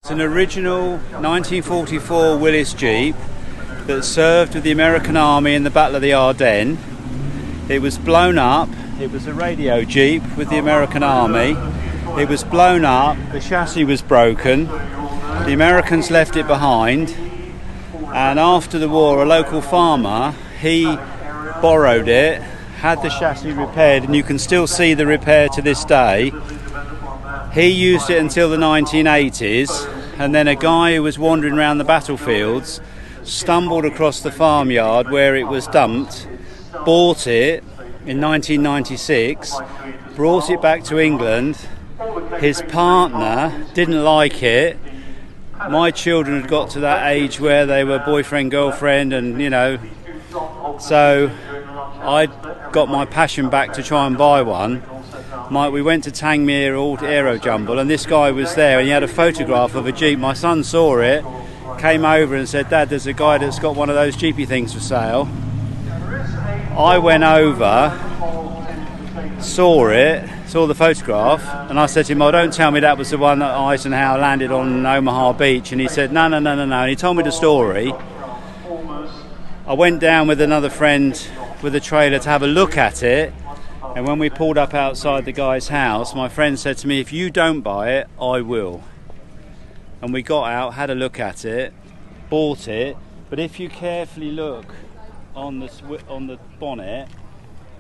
It's an original 1944 Willys Jeep that served with the American Army in the Battle of the Ardennes. It was blown up. It was a radio Jeep with the American Army. It was blown up. The chassis was broken. The Americans left it behind. And after the war, a local farmer, he borrowed it, had the chassis repaired, and you can still see the repair to this day. He used it until the 1980s, and then a guy who was wandering around the battlefields stumbled across the farmyard where it was dumped, bought it in 1996, brought it back to England. His partner didn't like it. My children had got to that age where they were boyfriend, girlfriend, and so I got my passion back to try and buy one. We went to Tangmere Old Aero Jumble, and this guy was there, and he had a photograph of a Jeep. My son saw it, came over and said, "Dad, there's a guy that's got one of those Jeepy things for sale." I went over, saw the photograph, and I said to him, "Oh, don't tell me that was the one that Eisenhower landed on Omaha Beach." And he said, No. And he told me the story. I went down with another friend with a trailer to have a look at it, and when we pulled up outside the guy's house, my friend said to me, "If you don't buy it, I will." And we got out, had a look at it, bought it. But if you carefully look on the bonnet,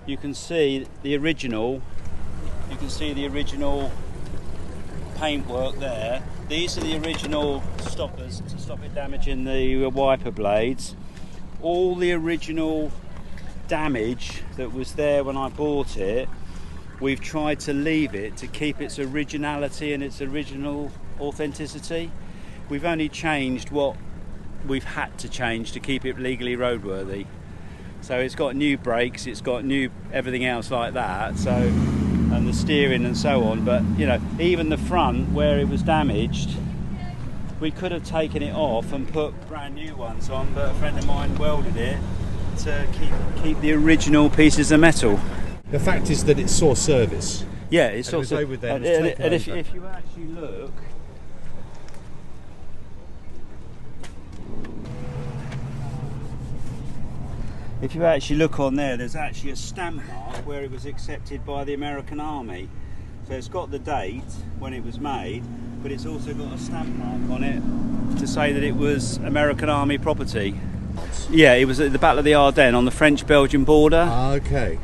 you can see the original. You can see the original paintwork there. These are the original stoppers to stop it damaging the wiper blades. All the original damage that was there when I bought it, we've tried to leave it to keep its originality and its original authenticity. We've only changed what we've had to change to keep it legally roadworthy. So it's got new brakes, it's got new everything else like that, so, and the steering and so on. But even the front where it was damaged, we could have taken it off and put brand new ones on, but a friend of mine welded it to keep the original pieces of metal. The fact is that it saw service. Yeah, it's also. and if you actually look, if you actually look on there, there's actually a stamp mark where it was accepted by the American Army. So it's got the date when it was made, but it's also got a stamp mark on it to say that it was American Army property. Yeah, it was at the Battle of the Ardennes on the French-Belgian border. Okay.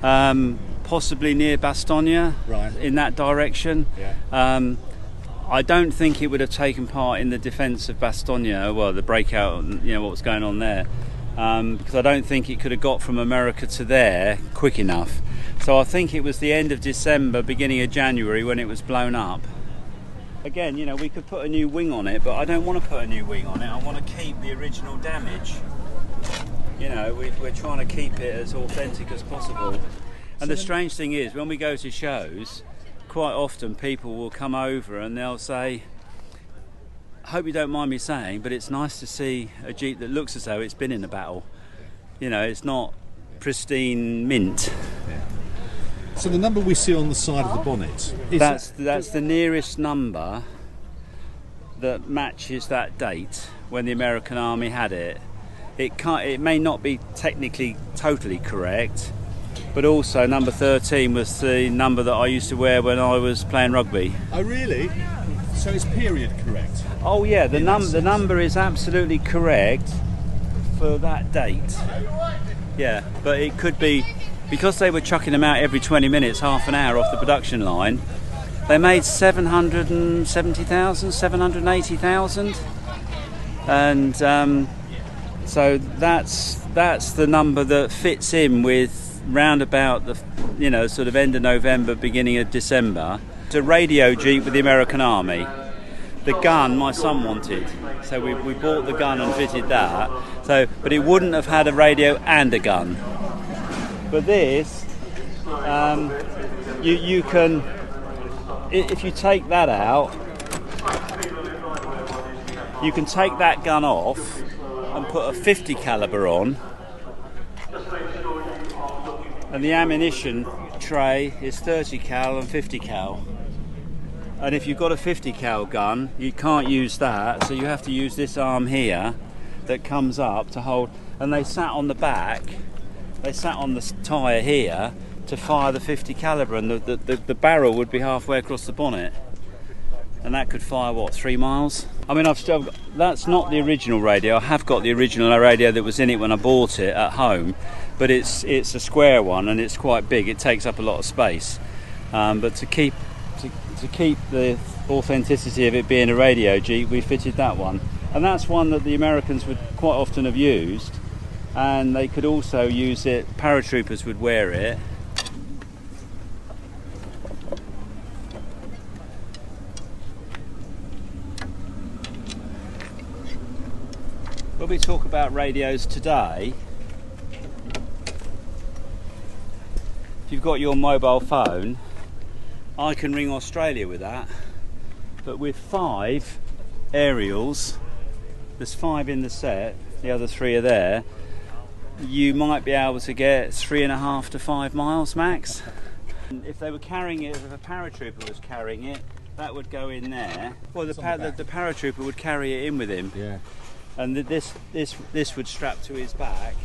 Possibly near Bastogne, right, in that direction. Yeah. I don't think it would have taken part in the defence of Bastogne, well, the breakout, what was going on there, because I don't think it could have got from America to there quick enough. So I think it was the end of December, beginning of January when it was blown up. Again, we could put a new wing on it, but I don't want to put a new wing on it. I want to keep the original damage. We're trying to keep it as authentic as possible. And the strange thing is, when we go to shows, quite often people will come over and they'll say, "I hope you don't mind me saying, but it's nice to see a Jeep that looks as though it's been in a battle. It's not pristine mint." Yeah. So the number we see on the side of the bonnet, that's the nearest number that matches that date when the American Army had it. It may not be technically totally correct, but also number 13 was the number that I used to wear when I was playing rugby. Oh, really? So it's period correct? Oh yeah, the number is absolutely correct for that date. Yeah, but it could be, because they were chucking them out every 20 minutes, half an hour off the production line, they made 770,000, 780,000, and so that's the number that fits in with round about the sort of end of November, beginning of December. It's a radio Jeep with the American Army. The gun my son wanted, so we bought the gun and fitted that. But it wouldn't have had a radio and a gun. But this, you can, if you take that out, you can take that gun off and put a 50 caliber on, and the ammunition tray is 30 cal and 50 cal. And if you've got a 50 cal gun, you can't use that, so you have to use this arm here that comes up to hold. And they sat on the back, they sat on the tyre here to fire the 50 calibre, and the barrel would be halfway across the bonnet. And that could fire, what, 3 miles? I mean, that's not the original radio. I have got the original radio that was in it when I bought it at home, but it's a square one and it's quite big. It takes up a lot of space. But to keep the authenticity of it being a radio Jeep, we fitted that one. And that's one that the Americans would quite often have used, and they could also use it, paratroopers would wear it. When we talk about radios today, if you've got your mobile phone, I can ring Australia with that, but with 5 aerials, there's 5 in the set, the other 3 are there, you might be able to get 3.5 to 5 miles max. And if they were carrying it, if a paratrooper was carrying it, that would go in there. Well, the paratrooper would carry it in with him. Yeah. And this would strap to his back,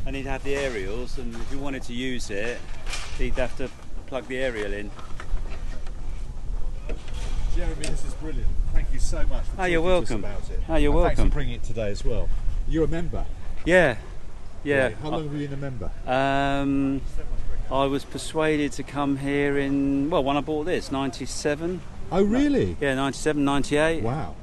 and he'd have the aerials, and if he wanted to use it, he'd have to plug the aerial in. Jeremy, this is brilliant. Thank you so much for talking you're welcome. to us about it. Oh, you're And welcome. Thanks for bringing it today as well. You're a member? Yeah. How long have you been a member? I was persuaded to come here when I bought this, 97. Oh, really? Yeah, 97, 98. Wow.